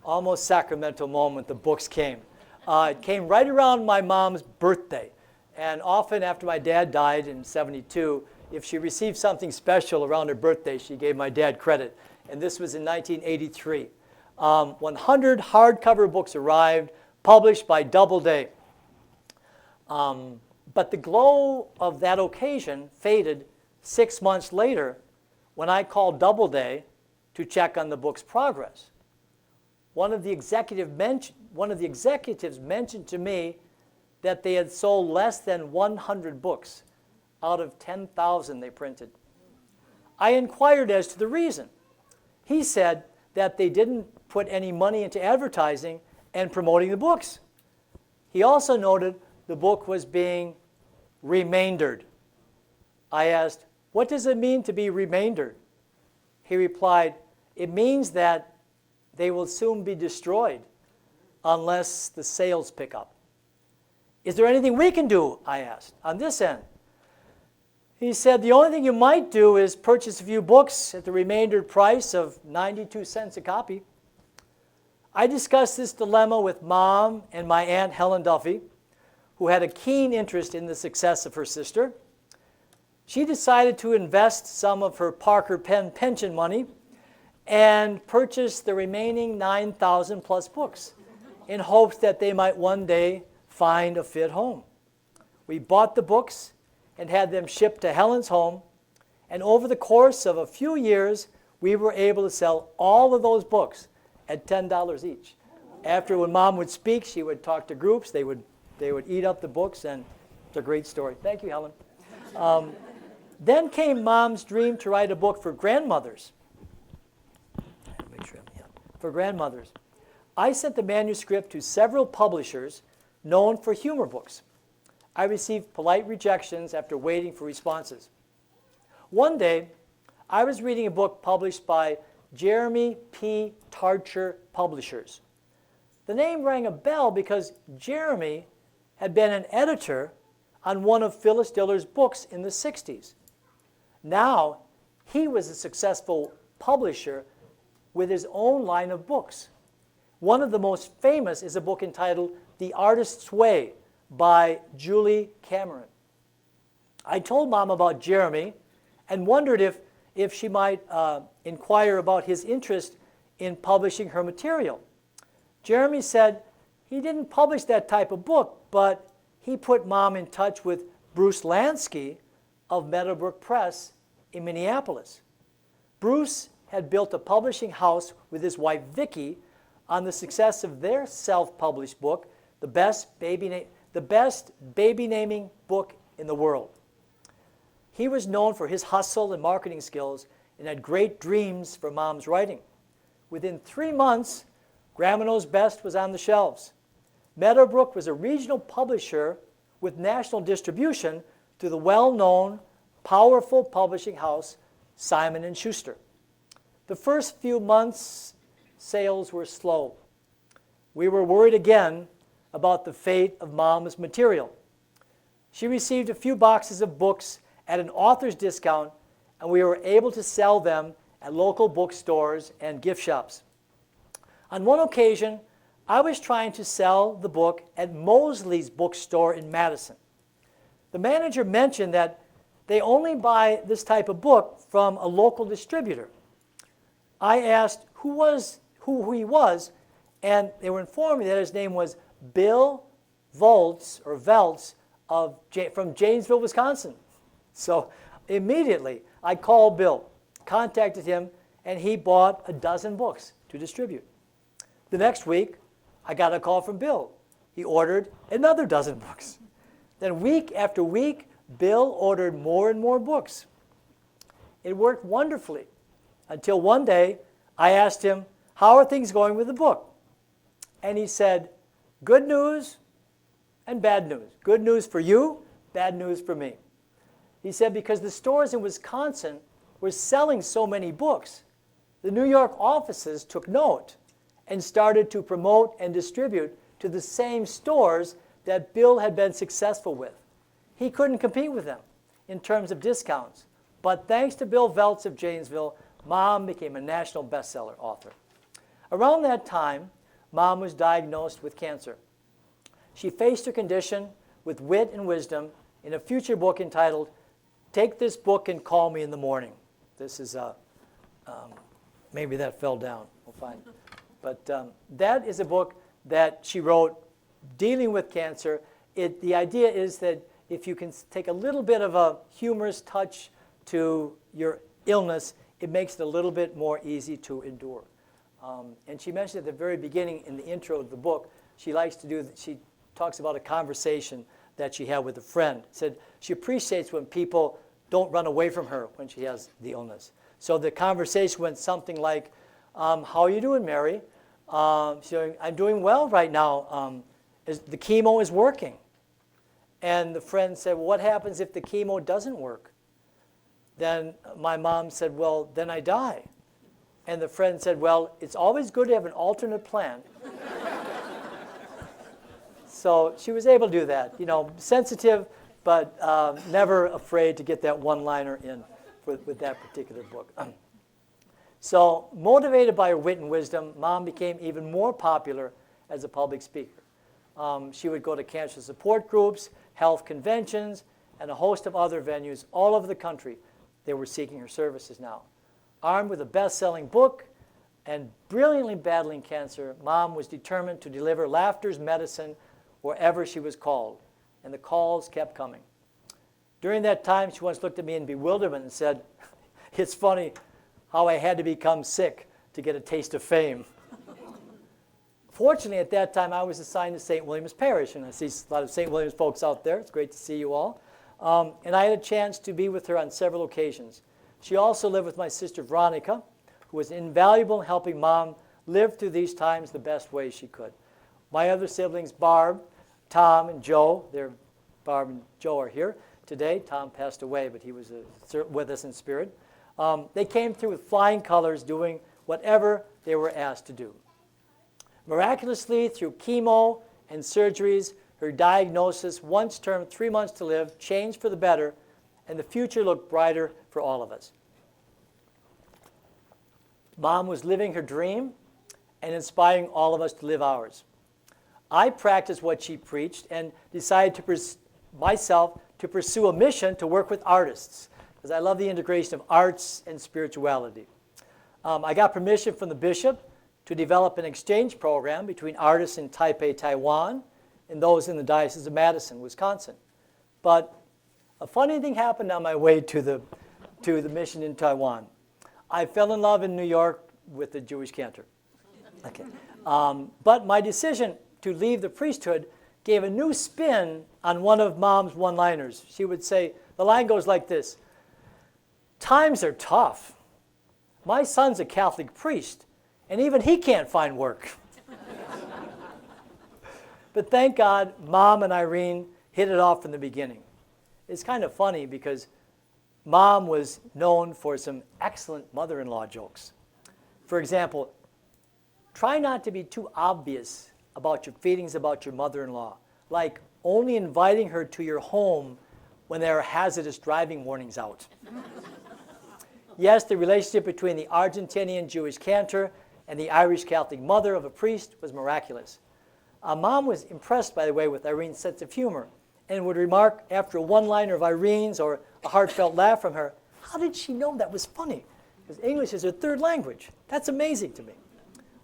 Almost sacramental moment, the books came. It came right around my mom's birthday. And often after my dad died in '72, if she received something special around her birthday, she gave my dad credit. And this was in 1983. 100 hardcover books arrived, published by Doubleday. But the glow of that occasion faded 6 months later when I called Doubleday to check on the book's progress. One of the executives mentioned to me that they had sold less than 100 books out of 10,000 they printed. I inquired as to the reason. He said that they didn't put any money into advertising and promoting the books. He also noted the book was being remaindered. I asked, what does it mean to be remaindered? He replied, it means that they will soon be destroyed unless the sales pick up. Is there anything we can do, I asked, on this end? He said, the only thing you might do is purchase a few books at the remaindered price of 92 cents a copy. I discussed this dilemma with Mom and my Aunt Helen Duffy, who had a keen interest in the success of her sister. She decided to invest some of her Parker Penn pension money and purchase the remaining 9,000 plus books in hopes that they might one day find a fit home. We bought the books and had them shipped to Helen's home, and over the course of a few years, we were able to sell all of those books at $10 each. After, when Mom would speak, she would talk to groups, they would eat up the books, and it's a great story. Thank you, Helen. Then came Mom's dream to write a book for grandmothers. For grandmothers. I sent the manuscript to several publishers known for humor books. I received polite rejections after waiting for responses. One day, I was reading a book published by Jeremy P. Tarcher Publishers. The name rang a bell because Jeremy had been an editor on one of Phyllis Diller's books in the 60s. Now, he was a successful publisher with his own line of books. One of the most famous is a book entitled The Artist's Way by Julie Cameron. I told Mom about Jeremy and wondered if she might inquire about his interest in publishing her material. Jeremy said he didn't publish that type of book, but he put Mom in touch with Bruce Lansky of Meadowbrook Press in Minneapolis. Bruce had built a publishing house with his wife Vicki on the success of their self-published book, The Best Baby the best baby naming book in the world. He was known for his hustle and marketing skills and had great dreams for Mom's writing. Within 3 months, Grandma Knows Best was on the shelves. Meadowbrook was a regional publisher with national distribution through the well-known, powerful publishing house, Simon & Schuster. The first few months, sales were slow. We were worried again about the fate of Mom's material. She received a few boxes of books at an author's discount, and we were able to sell them at local bookstores and gift shops. On one occasion, I was trying to sell the book at Mosley's bookstore in Madison. The manager mentioned that they only buy this type of book from a local distributor. I asked who he was, and they were informed me that his name was Bill Voltz from Janesville, Wisconsin. So immediately I called Bill, contacted him, and he bought a dozen books to distribute. The next week, I got a call from Bill. He ordered another dozen books. Then week after week, Bill ordered more and more books. It worked wonderfully until one day I asked him, "How are things going with the book?" And he said, "Good news and bad news. Good news for you, bad news for me." He said because the stores in Wisconsin were selling so many books, the New York offices took note and started to promote and distribute to the same stores that Bill had been successful with. He couldn't compete with them in terms of discounts, but thanks to Bill Veltz of Janesville, Mom became a national bestseller author. Around that time, Mom was diagnosed with cancer. She faced her condition with wit and wisdom in a future book entitled, "Take This Book and Call Me in the Morning." This is maybe that fell down. We'll find. But that is a book that she wrote dealing with cancer. The idea is that if you can take a little bit of a humorous touch to your illness, it makes it a little bit more easy to endure. And she mentioned at the very beginning in the intro of the book, she talks about a conversation that she had with a friend. Said she appreciates when people don't run away from her when she has the illness. So the conversation went something like, "How are you doing, Mary?" She's going, "I'm doing well right now. The chemo is working." And the friend said, "Well, what happens if the chemo doesn't work?" Then my mom said, "Well, then I die." And the friend said, "Well, it's always good to have an alternate plan." So she was able to do that. Sensitive, but never afraid to get that one-liner in with that particular book. So motivated by her wit and wisdom, Mom became even more popular as a public speaker. She would go to cancer support groups, health conventions, and a host of other venues all over the country. They were seeking her services now. Armed with a best-selling book and brilliantly battling cancer, Mom was determined to deliver laughter's medicine wherever she was called, and the calls kept coming. During that time, she once looked at me in bewilderment and said, "It's funny how I had to become sick to get a taste of fame." Fortunately, at that time, I was assigned to St. William's Parish, and I see a lot of St. William's folks out there. It's great to see you all. And I had a chance to be with her on several occasions. She also lived with my sister, Veronica, who was invaluable in helping Mom live through these times the best way she could. My other siblings, Barb, Tom, and Joe, Barb and Joe are here today. Tom passed away, but he was with us in spirit. They came through with flying colors, doing whatever they were asked to do. Miraculously, through chemo and surgeries, her diagnosis, once termed 3 months to live, changed for the better, and the future looked brighter for all of us. Mom was living her dream and inspiring all of us to live ours. I practiced what she preached and decided to pursue a mission to work with artists, because I love the integration of arts and spirituality. I got permission from the bishop to develop an exchange program between artists in Taipei, Taiwan, and those in the Diocese of Madison, Wisconsin. But a funny thing happened on my way to the mission in Taiwan. I fell in love in New York with a Jewish cantor. Okay. But my decision to leave the priesthood gave a new spin on one of Mom's one-liners. She would say, the line goes like this: "Times are tough. My son's a Catholic priest, and even he can't find work." But thank God, Mom and Irene hit it off from the beginning. It's kind of funny because Mom was known for some excellent mother-in-law jokes. For example, try not to be too obvious about your feelings about your mother-in-law, like only inviting her to your home when there are hazardous driving warnings out. Yes, the relationship between the Argentinian Jewish cantor and the Irish Catholic mother of a priest was miraculous. Mom was impressed, by the way, with Irene's sense of humor and would remark after a one-liner of Irene's or a heartfelt laugh from her, "How did she know that was funny?" Because English is her third language. That's amazing to me.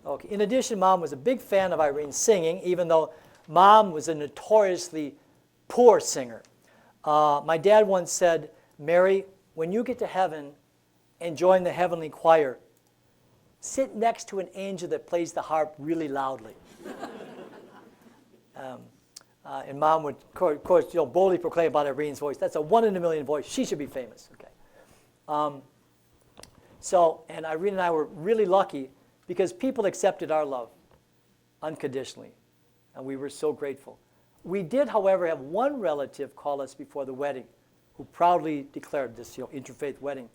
Okay. In addition, Mom was a big fan of Irene's singing, even though Mom was a notoriously poor singer. My dad once said, "Mary, when you get to heaven and join the heavenly choir, sit next to an angel that plays the harp really loudly." And Mom would, of course, boldly proclaim about Irene's voice. That's a 1 in a million voice. She should be famous. Okay. And Irene and I were really lucky because people accepted our love unconditionally, and we were so grateful. We did, however, have one relative call us before the wedding who proudly declared this interfaith wedding.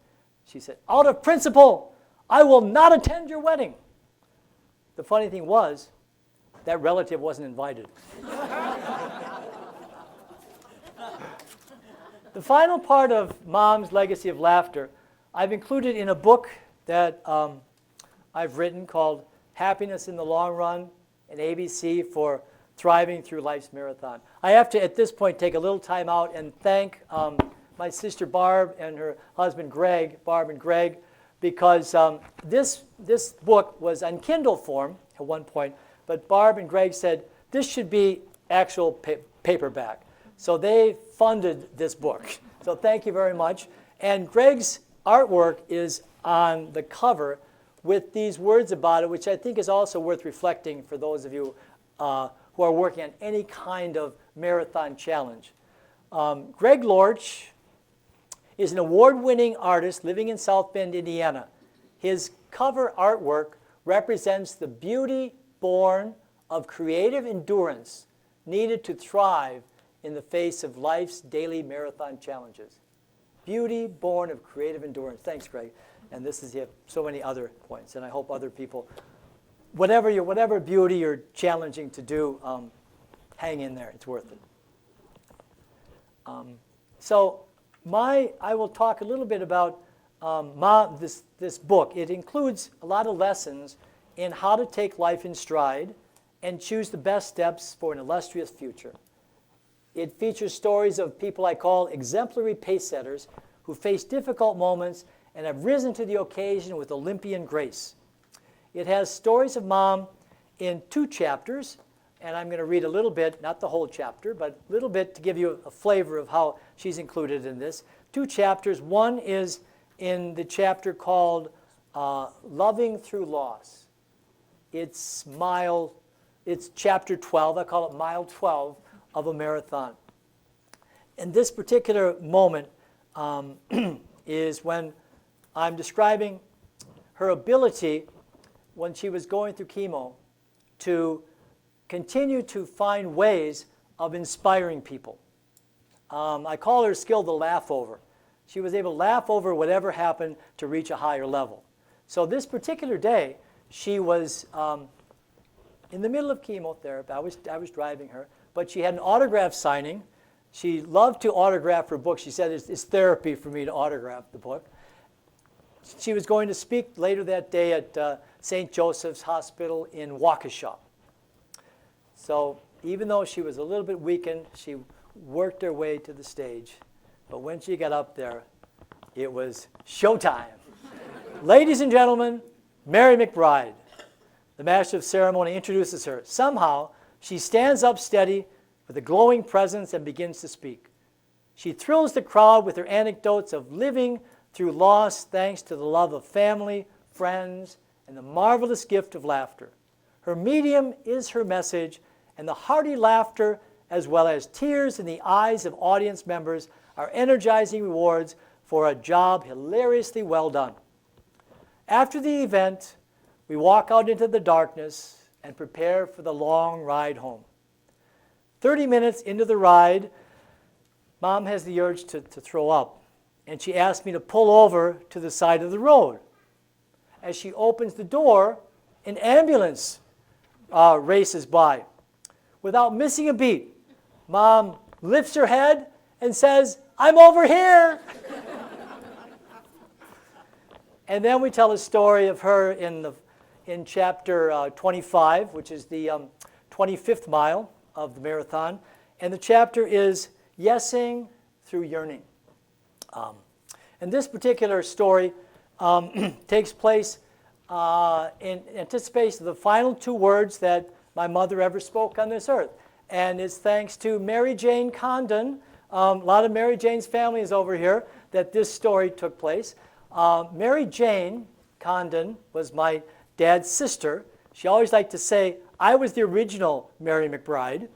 She said, "Out of principle, I will not attend your wedding." The funny thing was, that relative wasn't invited. The final part of Mom's legacy of laughter I've included in a book that I've written called Happiness in the Long Run, an ABC for Thriving Through Life's Marathon. I have to, at this point, take a little time out and thank my sister Barb and her husband Greg, Barb and Greg, because this book was on Kindle form at one point, but Barb and Greg said, this should be actual paperback. So they funded this book. So thank you very much. And Greg's artwork is on the cover with these words about it, which I think is also worth reflecting for those of you who are working on any kind of marathon challenge. Greg Lorch is an award-winning artist living in South Bend, Indiana. His cover artwork represents the beauty born of creative endurance needed to thrive in the face of life's daily marathon challenges. Beauty born of creative endurance. Thanks, Greg. And this is, you have so many other points, and I hope other people, whatever beauty you're challenging to do, hang in there. It's worth it. I will talk a little bit about this book. It includes a lot of lessons in how to take life in stride and choose the best steps for an illustrious future. It features stories of people I call exemplary pace setters who face difficult moments and have risen to the occasion with Olympian grace. It has stories of Mom in 2 chapters, and I'm going to read a little bit, not the whole chapter, but a little bit to give you a flavor of how she's included in this. 2 chapters. One is in the chapter called Loving Through Loss. It's chapter 12. I call it mile 12 of a marathon. And this particular moment is when I'm describing her ability when she was going through chemo to continue to find ways of inspiring people. I call her skill the laugh over. She was able to laugh over whatever happened to reach a higher level. So this particular day, she was in the middle of chemotherapy. I was driving her, but she had an autograph signing. She loved to autograph her book. She said, it's therapy for me to autograph the book. She was going to speak later that day at St. Joseph's Hospital in Waukesha. So even though she was a little bit weakened, she worked her way to the stage. But when she got up there, it was showtime. Ladies and gentlemen, Mary McBride. The master of ceremony introduces her. Somehow, she stands up steady with a glowing presence and begins to speak. She thrills the crowd with her anecdotes of living through loss thanks to the love of family, friends, and the marvelous gift of laughter. Her medium is her message, and the hearty laughter as well as tears in the eyes of audience members are energizing rewards for a job hilariously well done. After the event, we walk out into the darkness and prepare for the long ride home. 30 minutes into the ride, Mom has the urge to throw up, and she asks me to pull over to the side of the road. As she opens the door, an ambulance races by. Without missing a beat, Mom lifts her head and says, "I'm over here." And then we tell a story of her in chapter 25, which is the 25th mile of the marathon. And the chapter is Yesing Through Yearning. And this particular story takes place in anticipation of the final 2 words that my mother ever spoke on this earth. And it's thanks to Mary Jane Condon, a lot of Mary Jane's family is over here, that this story took place. Mary Jane Condon was my dad's sister. She always liked to say, I was the original Mary McBride.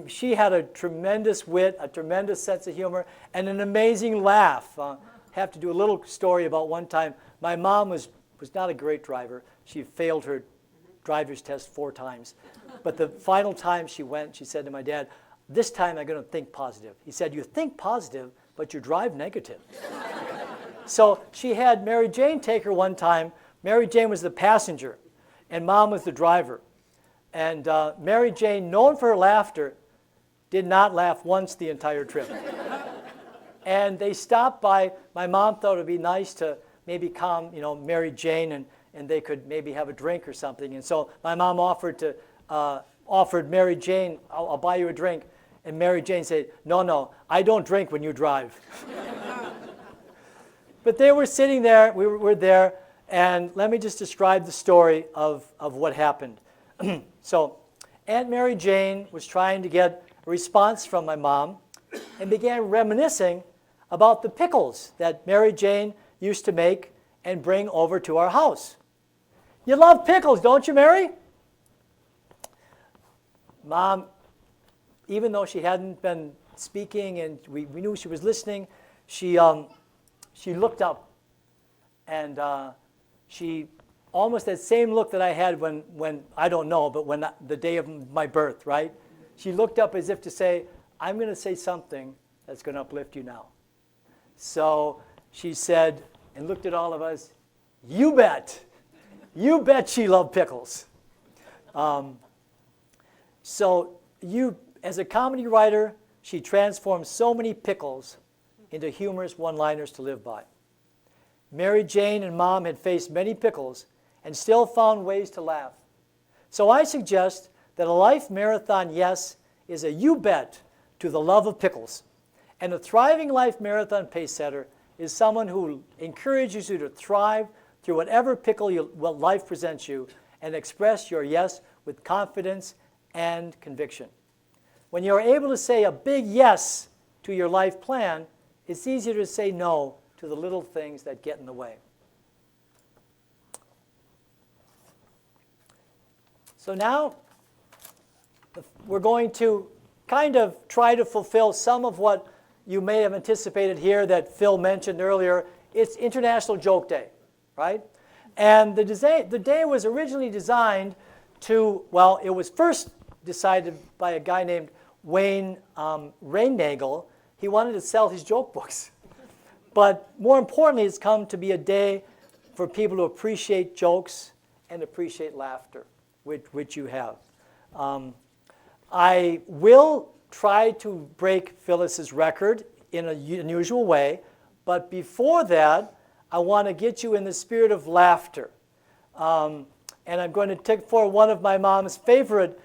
She had a tremendous wit, a tremendous sense of humor, and an amazing laugh. Have to do a little story about one time. My mom was not a great driver. She failed her driver's test 4 times. But the final time she went, she said to my dad, "This time I'm going to think positive." He said, "You think positive, but you drive negative." So she had Mary Jane take her one time. Mary Jane was the passenger, and Mom was the driver. And Mary Jane, known for her laughter, did not laugh once the entire trip. And they stopped by. My mom thought it would be nice to maybe calm, Mary Jane, and they could maybe have a drink or something. And so my mom offered Mary Jane, I'll buy you a drink. And Mary Jane said, no, I don't drink when you drive. But they were sitting there, we were there, and let me just describe the story of what happened. So Aunt Mary Jane was trying to get a response from my mom and began reminiscing about the pickles that Mary Jane used to make and bring over to our house. "You love pickles, don't you, Mary?" Mom, even though she hadn't been speaking and we knew she was listening, she looked up, and she almost that same look that I had when I don't know, but when the day of my birth, right? She looked up as if to say, "I'm going to say something that's going to uplift you now." So she said, and looked at all of us, "You bet. You bet she loved pickles." So as a comedy writer, she transformed so many pickles into humorous one-liners to live by. Mary Jane and Mom had faced many pickles and still found ways to laugh. So I suggest that a life marathon yes is a you bet to the love of pickles. And a thriving life marathon pace setter is someone who encourages you to thrive through whatever pickle what life presents you and express your yes with confidence and conviction. When you're able to say a big yes to your life plan, it's easier to say no to the little things that get in the way. So now we're going to kind of try to fulfill some of what you may have anticipated here that Phil mentioned earlier. It's International Joke Day, right? And the day was originally designed to, well, it was first decided by a guy named Wayne Rainnagel. He wanted to sell his joke books. But more importantly, it's come to be a day for people to appreciate jokes and appreciate laughter, which you have. I will try to break Phyllis's record in an unusual way, but before that, I want to get you in the spirit of laughter. And I'm going to take for one of my mom's favorite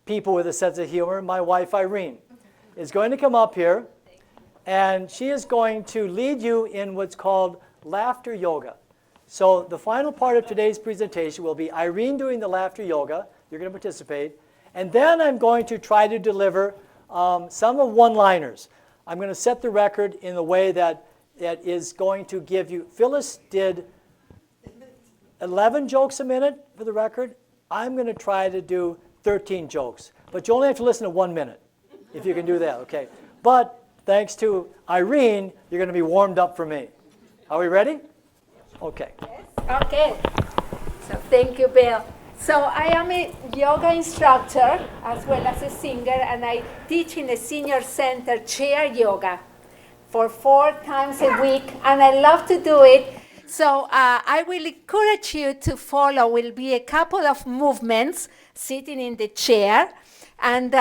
people with a sense of humor, my wife Irene, is going to come up here, and she is going to lead you in what's called laughter yoga. So the final part of today's presentation will be Irene doing the laughter yoga. You're going to participate. And then I'm going to try to deliver some of one-liners. I'm going to set the record in a way that is going to give you, Phyllis did 11 jokes a minute for the record. I'm going to try to do 13 jokes. But you only have to listen to 1 minute, if you can do that, okay? But thanks to Irene, you're going to be warmed up for me. Are we ready? Okay. Yes. Okay. So thank you, Bill. So I am a yoga instructor as well as a singer, and I teach in a senior center chair yoga for 4 times a week, and I love to do it. So I will encourage you to follow. Will be a couple of movements sitting in the chair. And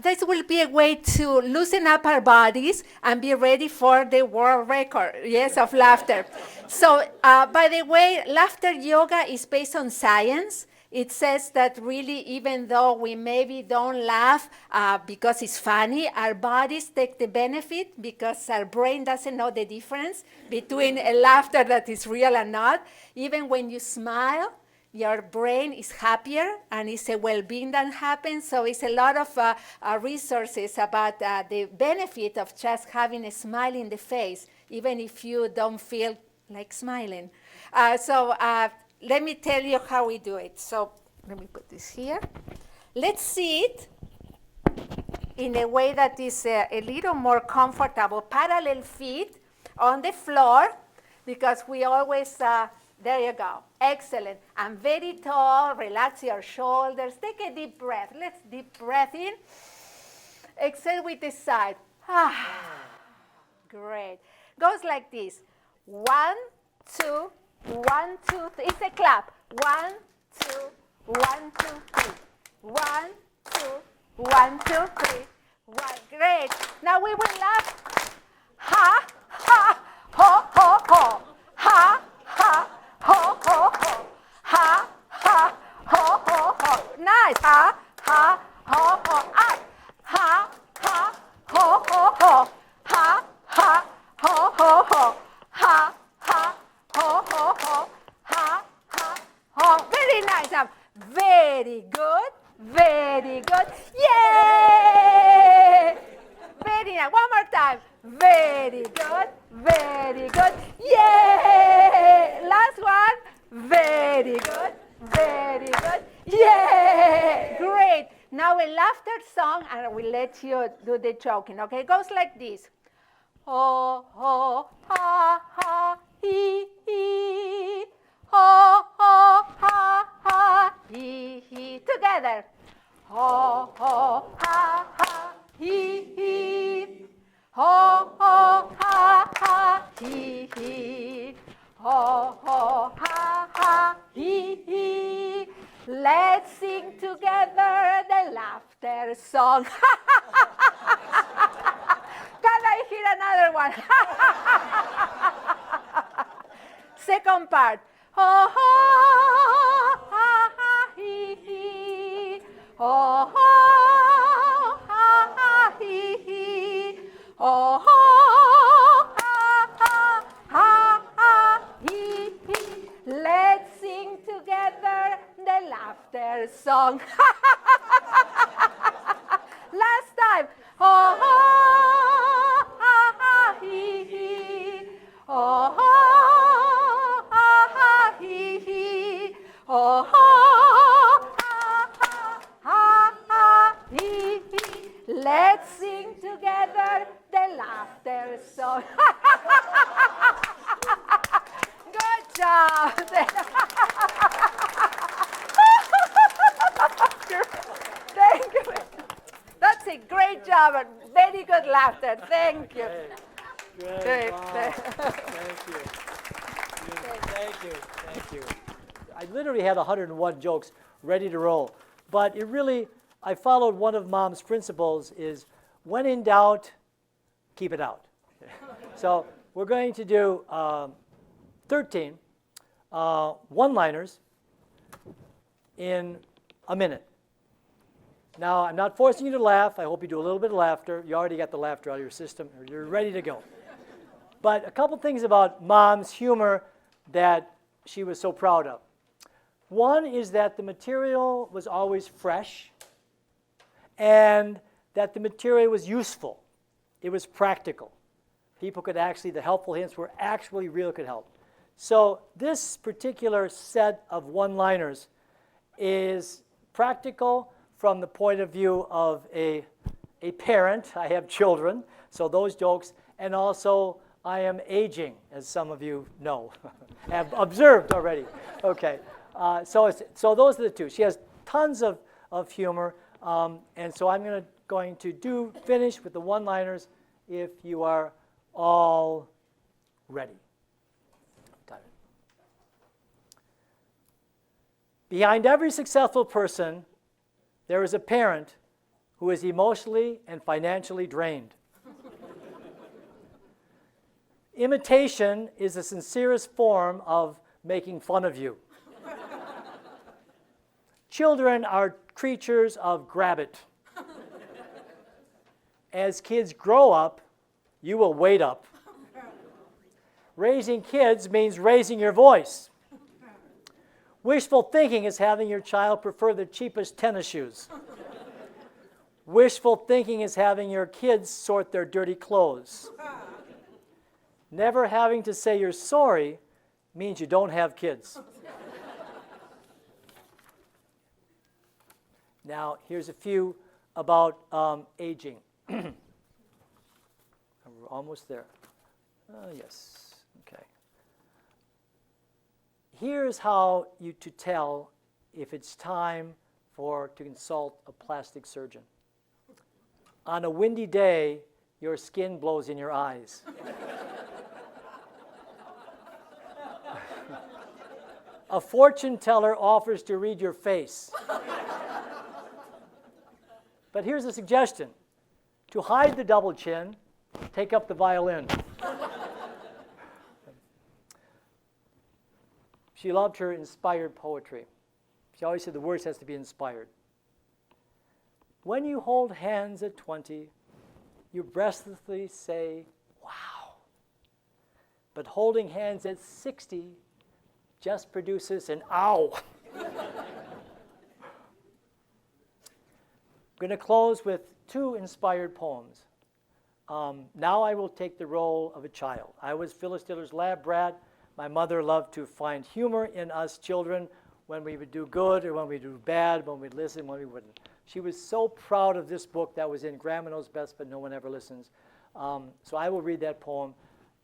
this will be a way to loosen up our bodies and be ready for the world record, yes, of laughter. So, by the way, laughter yoga is based on science. It says that really, even though we maybe don't laugh because it's funny, our bodies take the benefit because our brain doesn't know the difference between a laughter that is real and not. Even when you smile, your brain is happier, and it's a well-being that happens. So it's a lot of resources about the benefit of just having a smile in the face, even if you don't feel like smiling. Let me tell you how we do it. So let me put this here. Let's see it in a way that is a little more comfortable. Parallel feet on the floor, because we always, there you go. Excellent. And very tall. Relax your shoulders. Take a deep breath. Let's deep breath in. Exhale with the side. Great. Goes like this. 1, 2, 1, 2, 3. It's a clap. 1, 2, 1, 2, 3. 1, 2, 1, 2, 3. 1. Great. Now we will laugh. Ha, ha, ho, ho, ho. Ha, ha, ho, ho, ho. Ha, ha, ho, ho, ho. Nice. Ha, ha, ho, ho. Up. Ha, ha, ho, ho, ho. Ha, ha, ho, ho, ho. Ha, ha, ho, ho, ho. Ha, ha, ho. Very nice. Very good. Very good. Yay! Very nice. One more time. Very good. Very good. Yay! Last one. Very good. Very good. Yay! Great. Now a laughter song, and I will let you do the joking. Okay, it goes like this. Ho, ho, ha, ha, hee, hee. Ho, ho, ha, ha, hee, hee. Together. Ho, ho, ha, ha, hee, hee. Ho, ho, ha, ha, hee, hee. Ho, ho, ha, ha, hee, hee. Let's sing together the laughter song. Can I hear another one? Second part. Ho, ho, ha, ha, hee, hee. Ho, ho, ha, ha, hee, hee. Ho, ho, ha, ha, ha, ha, hee, hee. Let's sing together the laughter song. Last time. Ho, ho, ha, ha, hee, hee. Ho, ho, ha, ha, hee, hee. Ho, ho, ha, ha, ha, ha, hee, hee. Let's sing together the laughter song. Good job. Thank you. That's a great job and very good laughter. Thank you. Great. Wow. Thank you. Thank you. Thank you. I literally had 101 jokes ready to roll. But it really, I followed one of Mom's principles is when in doubt, keep it out. So we're going to do 13 one-liners in a minute. Now, I'm not forcing you to laugh. I hope you do a little bit of laughter. You already got the laughter out of your system, or you're ready to go. But a couple things about Mom's humor that she was so proud of. One is that the material was always fresh, and that the material was useful. It was practical. People could actually, the helpful hints were actually real, could help. So this particular set of one-liners is practical from the point of view of a parent. I have children, so those jokes. And also, I am aging, as some of you know, have observed already. Okay, so those are the two. She has tons of humor, and so I'm going to finish with the one-liners if you are all ready. Behind every successful person, there is a parent who is emotionally and financially drained. Imitation is the sincerest form of making fun of you. Children are creatures of grab it. As kids grow up, you will wait up. Raising kids means raising your voice. Wishful thinking is having your child prefer the cheapest tennis shoes. Wishful thinking is having your kids sort their dirty clothes. Never having to say you're sorry means you don't have kids. Now, here's a few about aging. We're almost there. Yes, okay. Here's how to tell if it's time to consult a plastic surgeon. On a windy day, your skin blows in your eyes. A fortune teller offers to read your face. But here's a suggestion. To hide the double chin, take up the violin. She loved her inspired poetry. She always said the words has to be inspired. When you hold hands at 20, you breathlessly say, wow. But holding hands at 60 just produces an ow. I'm going to close with two inspired poems. Now I will take the role of a child. I was Phyllis Diller's lab brat. My mother loved to find humor in us children when we would do good or when we do bad, when we'd listen, when we wouldn't. She was so proud of this book that was in Grandma Knows Best, but No One Ever Listens. So I will read that poem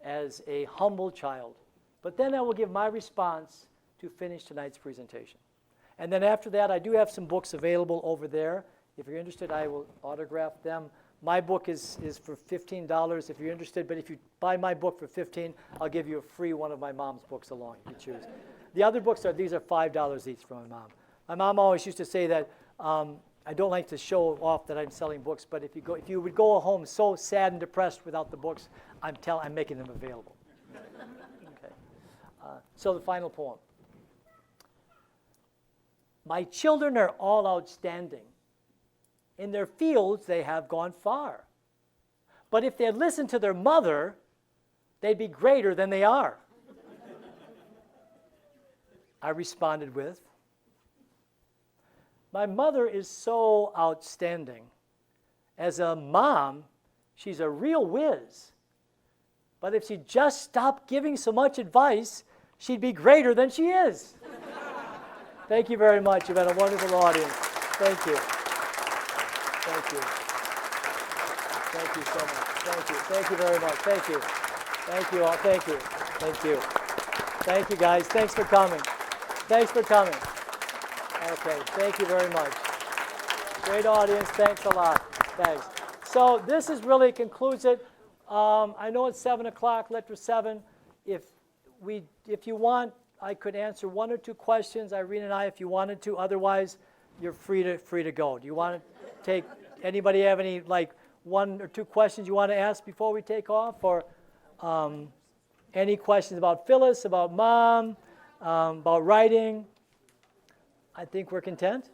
as a humble child. But then I will give my response to finish tonight's presentation. And then after that, I do have some books available over there. If you're interested, I will autograph them. My book is for $15 if you're interested, but if you buy my book for $15, I'll give you a free one of my mom's books along, if you choose. The other books these are $5 each from my mom. My mom always used to say that I don't like to show off that I'm selling books, but if you would go home so sad and depressed without the books, I'm making them available. Okay. So the final poem. My children are all outstanding. In their fields, they have gone far. But if they had listened to their mother, they'd be greater than they are. I responded with, my mother is so outstanding. As a mom, she's a real whiz. But if she just stopped giving so much advice, she'd be greater than she is. Thank you very much. You've been a wonderful audience. Thank you. Thank you. Thank you so much. Thank you. Thank you very much. Thank you. Thank you all. Thank you. Thank you. Thank you, guys. Thanks for coming. Thanks for coming. Okay. Thank you very much. Great audience. Thanks a lot. Thanks. So this is really concludes it. I know it's 7 o'clock, lecture 7. If you want, I could answer one or two questions, Irene and I, if you wanted to. Otherwise, you're free to go. Do you want to take, anybody have any, like, one or two questions you want to ask before we take off? Or any questions about Phyllis, about Mom, about writing? I think we're content?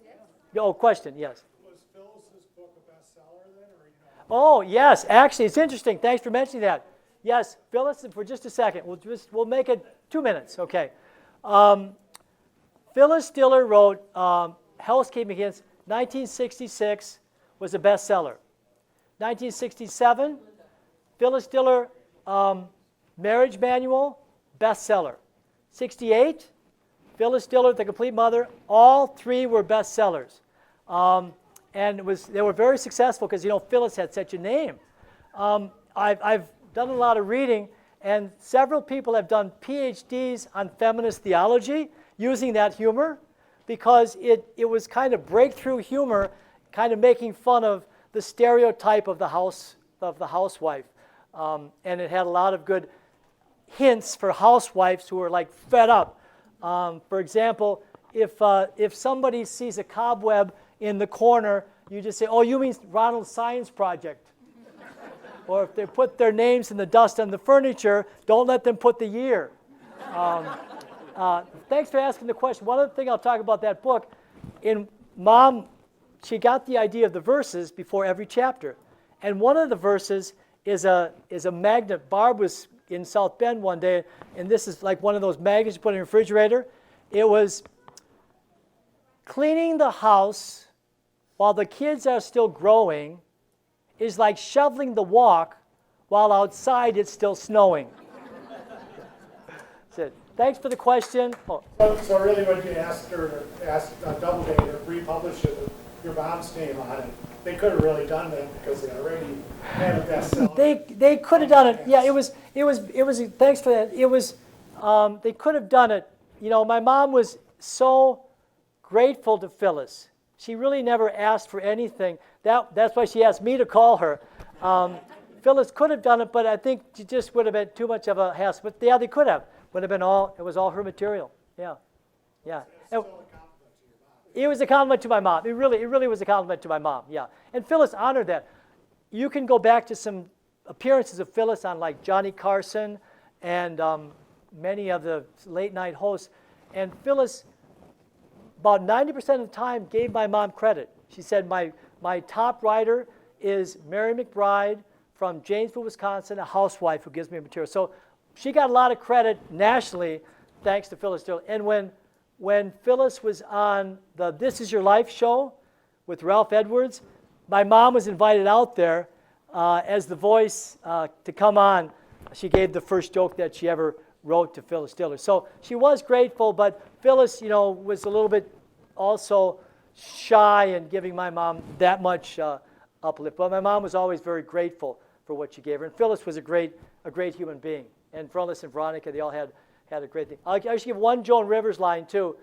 Yes. Oh, question, yes. Was Phyllis's book a bestseller then, or you know? Oh, yes, actually, it's interesting. Thanks for mentioning that. Yes, Phyllis, for just a second. We'll make it 2 minutes, okay. Phyllis Diller wrote Housekeeping Against 1966 was a bestseller. 1967, Phyllis Diller Marriage Manual, bestseller. 68, Phyllis Diller, The Complete Mother, all three were bestsellers. And they were very successful because, Phyllis had such a name. I've done a lot of reading, and several people have done PhDs on feminist theology using that humor, because it was kind of breakthrough humor, kind of making fun of the stereotype of the housewife. And it had a lot of good hints for housewives who are like fed up. For example, if somebody sees a cobweb in the corner, you just say, "Oh, you mean Ronald's science project." Or if they put their names in the dust on the furniture, don't let them put the year. Thanks for asking the question. One other thing I'll talk about that book, Mom, she got the idea of the verses before every chapter. And one of the verses is a magnet. Barb was in South Bend one day, and this is like one of those magnets you put in your refrigerator. It was, cleaning the house while the kids are still growing is like shoveling the walk while outside it's still snowing. That's it. Thanks for the question. Oh. So really when you asked her to ask Doubleday to republish it with your mom's name on it, they could have really done that because they already had a bestseller. They could have done it. Yeah, it was thanks for that. It was they could have done it. My mom was so grateful to Phyllis. She really never asked for anything. That's why she asked me to call her. Phyllis could have done it, but I think it just would have been too much of a hassle. But yeah, they could have. It was all her material. Yeah. It's still a compliment to your mom. It was a compliment to my mom. It really was a compliment to my mom. Yeah. And Phyllis honored that. You can go back to some appearances of Phyllis on like Johnny Carson and many of the late night hosts. And Phyllis, about 90% of the time, gave my mom credit. She said, my top writer is Mary McBride from Janesville, Wisconsin, a housewife who gives me material. So she got a lot of credit nationally thanks to Phyllis Diller. And when Phyllis was on the This Is Your Life show with Ralph Edwards, my mom was invited out there as the voice to come on. She gave the first joke that she ever wrote to Phyllis Diller. So she was grateful, but Phyllis, was a little bit also shy in giving my mom that much uplift. But my mom was always very grateful for what she gave her. And Phyllis was a great human being. And Phyllis and Veronica, they all had a great thing. I should give one Joan Rivers line, too.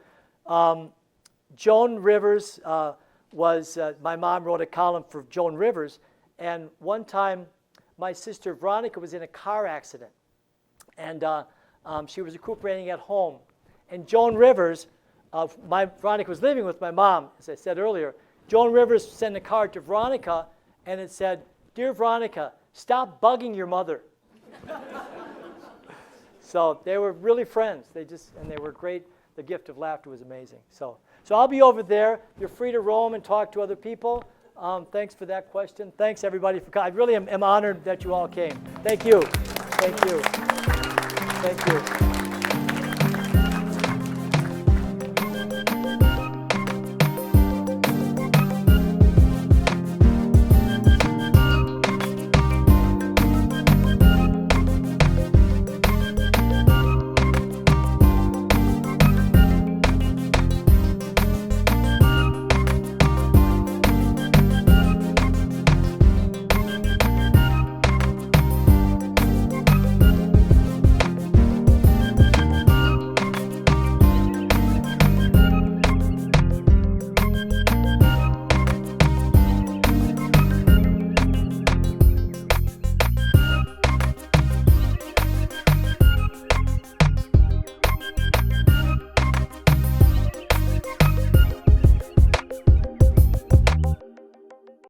Joan Rivers was, my mom wrote a column for Joan Rivers. And one time, my sister Veronica was in a car accident. And she was recuperating at home. And Joan Rivers, Veronica was living with my mom, as I said earlier. Joan Rivers sent a card to Veronica, and it said, "Dear Veronica, stop bugging your mother." So they were really friends. They were great. The gift of laughter was amazing. So I'll be over there. You're free to roam and talk to other people. Thanks for that question. Thanks, everybody, for coming. I really am honored that you all came. Thank you. Thank you. Thank you.